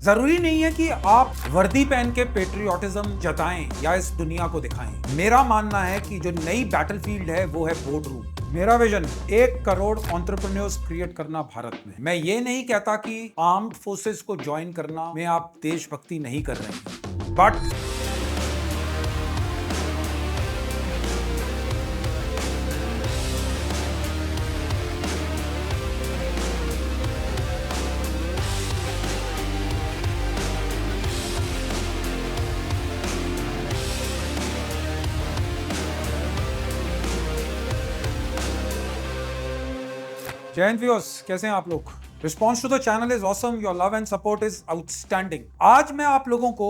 जरूरी नहीं है कि आप वर्दी पहन के पेट्रियोटिज्म जताएं या इस दुनिया को दिखाएं। मेरा मानना है कि जो नई बैटलफील्ड है वो है बोर्ड रूम। मेरा विजन 1 करोड़ एंटरप्रेन्योर्स क्रिएट करना भारत में। मैं ये नहीं कहता कि आर्म्ड फोर्सेस को ज्वाइन करना में आप देशभक्ति नहीं कर रहे हैं, बट जय हिंद व्यूअर्स, कैसे हैं आप लोग? Response to the channel is awesome, your love and support is outstanding. आज मैं आप लोगों को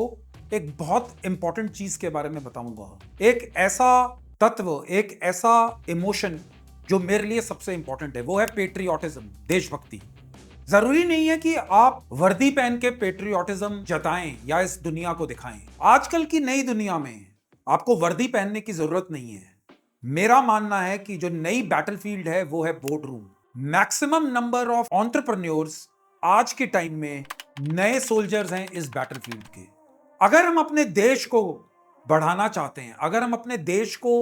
एक बहुत इंपॉर्टेंट चीज के बारे में बताऊंगा। एक ऐसा तत्व, एक ऐसा इमोशन जो मेरे लिए सबसे इंपॉर्टेंट है, वो है पेट्रियोटिज्म, देशभक्ति। जरूरी नहीं है कि आप वर्दी पहन के पेट्रियोटिज्म जताएं या इस दुनिया को दिखाएं। आजकल की नई दुनिया में आपको वर्दी पहनने की जरूरत नहीं है। मेरा मानना है कि जो नई बैटलफील्ड है वो है board room. Maximum number of entrepreneurs आज के टाइम में नए सोल्जर्स हैं इस बैटलफील्ड के। अगर हम अपने देश को बढ़ाना चाहते हैं, अगर हम अपने देश को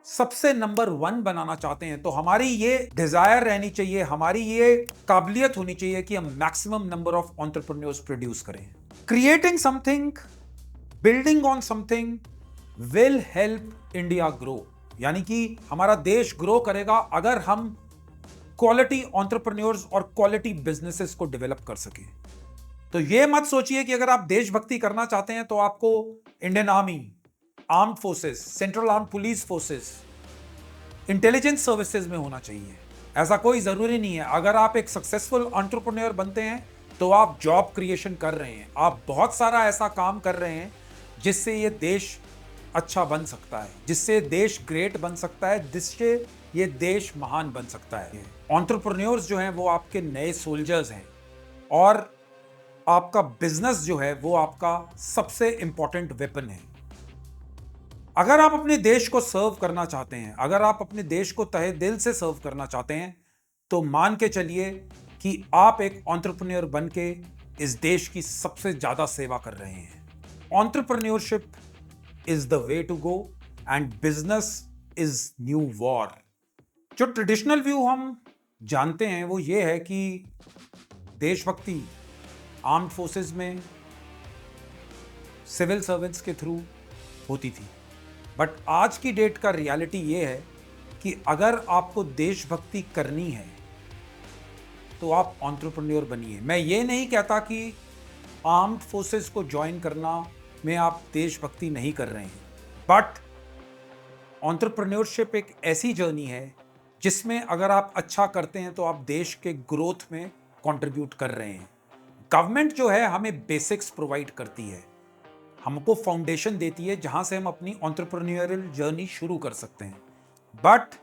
सबसे नंबर 1 बनाना चाहते हैं, तो हमारी ये डिजायर रहनी चाहिए, हमारी ये काबिलियत होनी चाहिए कि हम maximum number of entrepreneurs produce करें। Creating something, building on something will help India grow. यानी कि हमारा देश ग्रो करेगा अगर हम क्वालिटी एंटरप्रेन्योर्स और क्वालिटी बिजनेसेस को डेवलप कर सके। तो ये मत सोचिए कि अगर आप देशभक्ति करना चाहते हैं तो आपको Indian army, armed forces, central armed police forces, intelligence services में होना चाहिए। ऐसा कोई जरूरी नहीं है। अगर आप एक सक्सेसफुल एंटरप्रेन्योर बनते हैं तो आप जॉब क्रिएशन कर रहे हैं, आप बहुत सारा ऐसा काम कर रहे हैं जिससे ये देश अच्छा बन सकता है, जिससे देश ग्रेट बन सकता है, जिससे ये देश महान बन सकता है। एंटरप्रेन्योर्स जो हैं वो आपके नए सोल्जर्स हैं और आपका बिजनेस जो है वो आपका सबसे इंपॉर्टेंट वेपन है। अगर आप अपने देश को सर्व करना चाहते हैं, अगर आप अपने देश को तहे दिल से सर्व करना चाहते हैं, तो मान के चलिए कि आप एक एंटरप्रेन्योर बन के इस देश की सबसे ज्यादा सेवा कर रहे हैं। Entrepreneurship is the way to go and business is new war. जो ट्रेडिशनल व्यू हम जानते हैं वो ये है कि देशभक्ति आर्म्ड फोर्सेस में सिविल सर्वेंट्स के थ्रू होती थी, बट आज की डेट का रियलिटी ये है कि अगर आपको देशभक्ति करनी है तो आप एंटरप्रेन्योर बनिए। मैं ये नहीं कहता कि आर्म्ड फोर्सेस को ज्वाइन करना में आप देशभक्ति नहीं कर रहे हैं, बट एंटरप्रेन्योरशिप एक ऐसी जर्नी है जिसमें अगर आप अच्छा करते हैं तो आप देश के ग्रोथ में कंट्रीब्यूट कर रहे हैं। गवर्नमेंट जो है हमें बेसिक्स प्रोवाइड करती है, हमको फाउंडेशन देती है जहां से हम अपनी एंटरप्रेन्योरियल जर्नी शुरू कर सकते हैं, but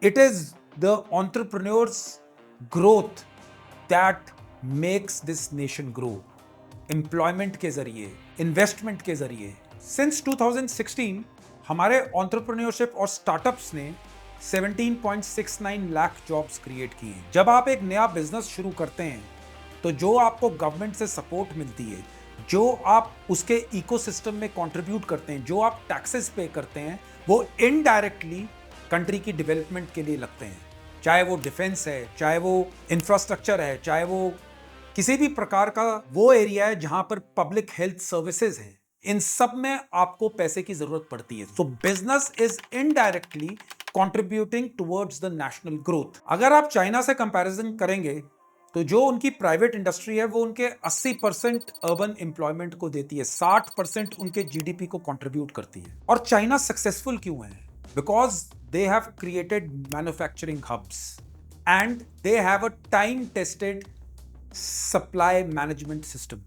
it is the entrepreneurs growth that makes this nation grow. Employment के जरिए, इन्वेस्टमेंट के जरिए। सिंस 2016 हमारे एंटरप्रेन्योरशिप और स्टार्टअप्स ने 17.69 लाख जॉब्स क्रिएट किए हैं। जब आप एक नया बिजनेस शुरू करते हैं तो जो आपको गवर्नमेंट से सपोर्ट मिलती है, जो आप उसके इकोसिस्टम में कंट्रीब्यूट करते हैं, जो आप टैक्सेस पे करते हैं, वो इनडायरेक्टली कंट्री की डेवलपमेंट के लिए लगते हैं। चाहे वो डिफेंस है, चाहे वो इंफ्रास्ट्रक्चर है, चाहे वो किसी भी प्रकार का वो एरिया है जहां पर पब्लिक हेल्थ सर्विसेज है, इन सब में आपको पैसे की जरूरत पड़ती है। सो business is indirectly contributing towards the national growth. अगर आप चाइना से कंपैरिजन करेंगे तो जो उनकी प्राइवेट इंडस्ट्री है वो उनके 80% अर्बन एम्प्लॉयमेंट को देती है, 60% उनके जीडीपी को कंट्रीब्यूट करती है। और चाइना सक्सेसफुल क्यों है? Because they have created manufacturing hubs and they have a time tested supply management system.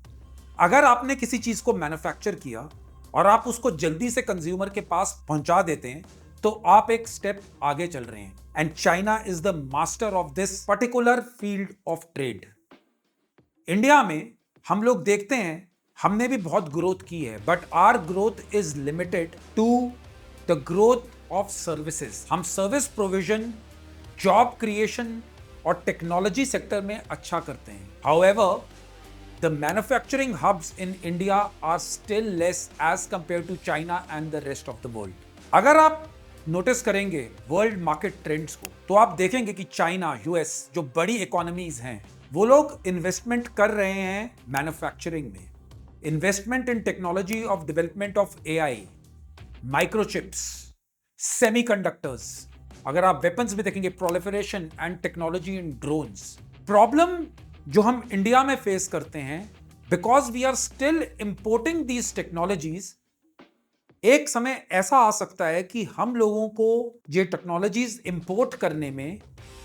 अगर आपने किसी चीज को मैन्युफैक्चर किया और आप उसको जल्दी से कंज्यूमर के पास पहुंचा देते हैं तो आप एक स्टेप आगे चल रहे हैं। And China is the master of this particular field of trade. India में हम लोग देखते हैं हमने भी बहुत ग्रोथ की है, but our growth is limited to the growth of services. हम सर्विस प्रोविजन, जॉब क्रिएशन और टेक्नोलॉजी सेक्टर में अच्छा करते हैं। However the manufacturing hubs in India are still less as compared to China and the rest of the world. अगर आप notice करेंगे world market trends को, तो आप देखेंगे कि चाइना, यूएस जो बड़ी इकोनॉमीज हैं, वो लोग इन्वेस्टमेंट कर रहे हैं मैन्युफैक्चरिंग में, investment in technology of development of AI, microchips, semiconductors. अगर आप वेपन्स में देखेंगे, proliferation and technology in drones. Problem जो हम इंडिया में फेस करते हैं, because we are still importing these technologies, एक समय ऐसा आ सकता है कि हम लोगों को ये टेक्नोलॉजीज इंपोर्ट करने में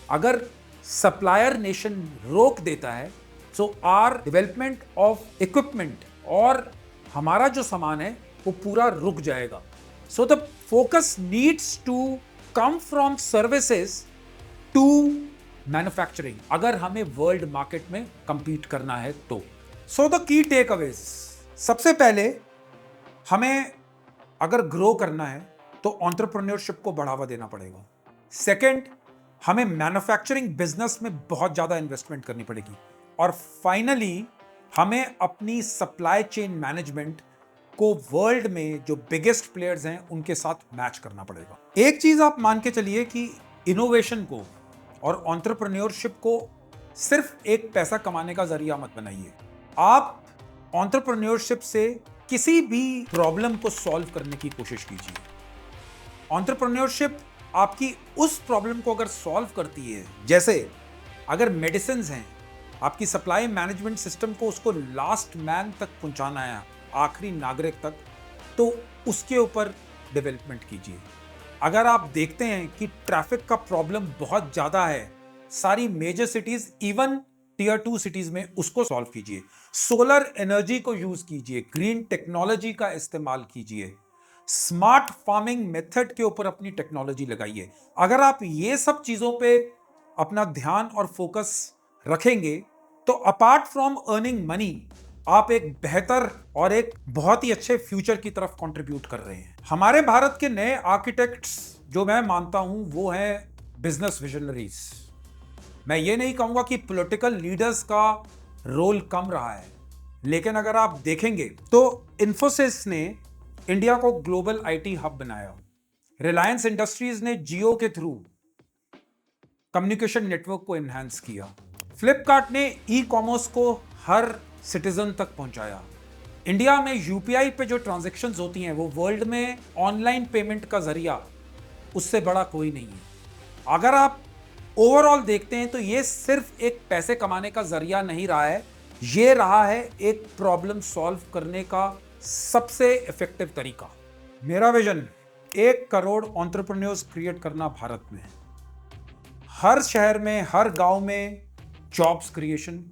अगर सप्लायर नेशन रोक देता है, so our development of equipment और हमारा जो सामान है वो पूरा रुक जाएगा। So the focus needs to come from services to manufacturing, अगर हमें वर्ल्ड मार्केट में कंपीट करना है तो। So the key takeaways, सबसे पहले हमें अगर ग्रो करना है तो एंटरप्रेन्योरशिप को बढ़ावा देना पड़ेगा। सेकंड, हमें मैन्युफैक्चरिंग बिजनेस में बहुत ज्यादा इन्वेस्टमेंट करनी पड़ेगी। और फाइनली, हमें अपनी सप्लाई चेन मैनेजमेंट को वर्ल्ड में जो बिगेस्ट प्लेयर्स हैं उनके साथ मैच करना पड़ेगा। एक चीज आप मान के चलिए कि इनोवेशन को और एंटरप्रेन्योरशिप को सिर्फ एक पैसा कमाने का जरिया मत बनाइए। आप एंटरप्रेन्योरशिप से किसी भी प्रॉब्लम को सॉल्व करने की कोशिश कीजिए। एंटरप्रेन्योरशिप आपकी उस प्रॉब्लम को अगर सॉल्व करती है, जैसे अगर मेडिसिन हैं, आपकी सप्लाई मैनेजमेंट सिस्टम को उसको लास्ट मैन तक पहुंचाना है, आखिरी नागरिक तक, तो उसके ऊपर डेवलपमेंट कीजिए। अगर आप देखते हैं कि ट्रैफिक का प्रॉब्लम बहुत ज्यादा है सारी major cities, even tier 2 cities में, उसको सॉल्व कीजिए। सोलर एनर्जी को यूज कीजिए, ग्रीन टेक्नोलॉजी का इस्तेमाल कीजिए, स्मार्ट फार्मिंग मेथड के ऊपर अपनी टेक्नोलॉजी लगाइए। अगर आप ये सब चीजों पे अपना ध्यान और फोकस रखेंगे तो अपार्ट फ्रॉम अर्निंग मनी, आप एक बेहतर और एक बहुत ही अच्छे फ्यूचर की तरफ कंट्रीब्यूट कर रहे हैं। हमारे भारत के नए आर्किटेक्ट्स जो मैं मानता हूं वो हैं बिजनेस विजनरीज। मैं ये नहीं कहूंगा कि पॉलिटिकल लीडर्स का रोल कम रहा है, लेकिन अगर आप देखेंगे तो इन्फोसिस ने इंडिया को ग्लोबल आईटी हब बनाया, रिलायंस इंडस्ट्रीज ने जियो के थ्रू कम्युनिकेशन नेटवर्क को एनहांस किया, फ्लिपकार्ट ने ई कॉमर्स को हर सिटीजन तक पहुंचाया। इंडिया में यूपीआई पे जो ट्रांजैक्शंस होती हैं वो वर्ल्ड में ऑनलाइन पेमेंट का जरिया उससे बड़ा कोई नहीं है। अगर आप ओवरऑल देखते हैं तो ये सिर्फ एक पैसे कमाने का जरिया नहीं रहा है, ये रहा है एक प्रॉब्लम सॉल्व करने का सबसे इफेक्टिव तरीका। मेरा विजन 1 करोड़ एंटरप्रेन्योर्स क्रिएट करना भारत में, हर शहर में, हर गांव में जॉब्स क्रिएशन,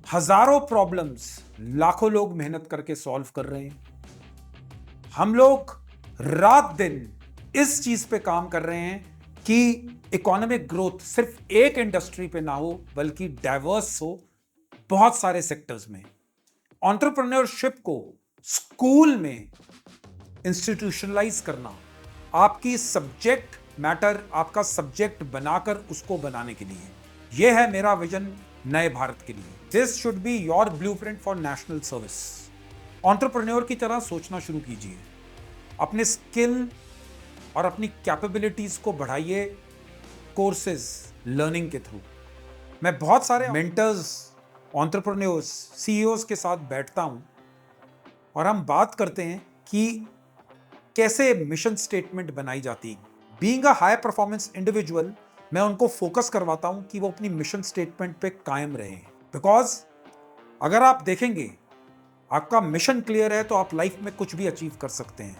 हजारों प्रॉब्लम्स लाखों लोग मेहनत करके सॉल्व कर रहे हैं। हम लोग रात दिन इस चीज पे काम कर रहे हैं कि इकोनॉमिक ग्रोथ सिर्फ एक इंडस्ट्री पे ना हो बल्कि डाइवर्स हो बहुत सारे सेक्टर्स में। एंटरप्रेन्योरशिप को स्कूल में इंस्टीट्यूशनलाइज करना, आपकी सब्जेक्ट मैटर, आपका सब्जेक्ट बनाकर उसको बनाने के लिए, यह है मेरा विजन नए भारत के लिए। This should be your blueprint for national service. Entrepreneur की तरह सोचना शुरू कीजिए, अपने स्किल और अपनी कैपेबिलिटीज को बढ़ाइए कोर्सेज, लर्निंग के थ्रू। मैं बहुत सारे मेंटर्स, एंटरप्रेन्योर्स, सीईओज के साथ बैठता हूं और हम बात करते हैं कि कैसे मिशन स्टेटमेंट बनाई जाती है। Being a high performance individual, मैं उनको फोकस करवाता हूं कि वो अपनी मिशन स्टेटमेंट पे कायम रहें। बिकॉज अगर आप देखेंगे आपका मिशन क्लियर है तो आप लाइफ में कुछ भी अचीव कर सकते हैं।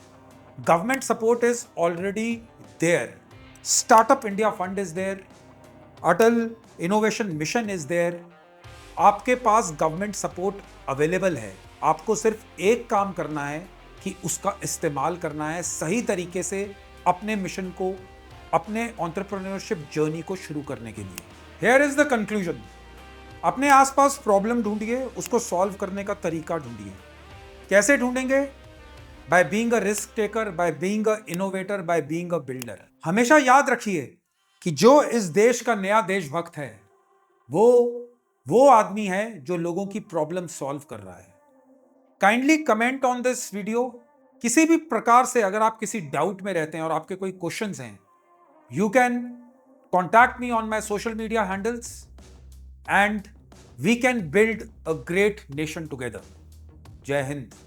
Government support is already there, startup India fund is there, Atal innovation mission is there. आपके पास गवर्नमेंट सपोर्ट अवेलेबल है, आपको सिर्फ एक काम करना है कि उसका इस्तेमाल करना है सही तरीके से अपने मिशन को, अपने एंटरप्रेन्योरशिप जर्नी को शुरू करने के लिए। हियर इज द कंक्लूजन, अपने आसपास प्रॉब्लम ढूंढिए, उसको सॉल्व करने का तरीका ढूंढिए। कैसे ढूंढेंगे? By being a risk taker, by being a innovator, by being a builder. हमेशा याद रखिए कि जो इस देश का नया देशभक्त है वो वो आदमी है जो लोगों की प्रॉब्लम सॉल्व कर रहा है। Kindly comment on this video. किसी भी प्रकार से अगर आप किसी डाउट में रहते हैं और आपके कोई क्वेश्चंस हैं, you can contact me on my social media handles and we can build a great nation together. Jai Hind.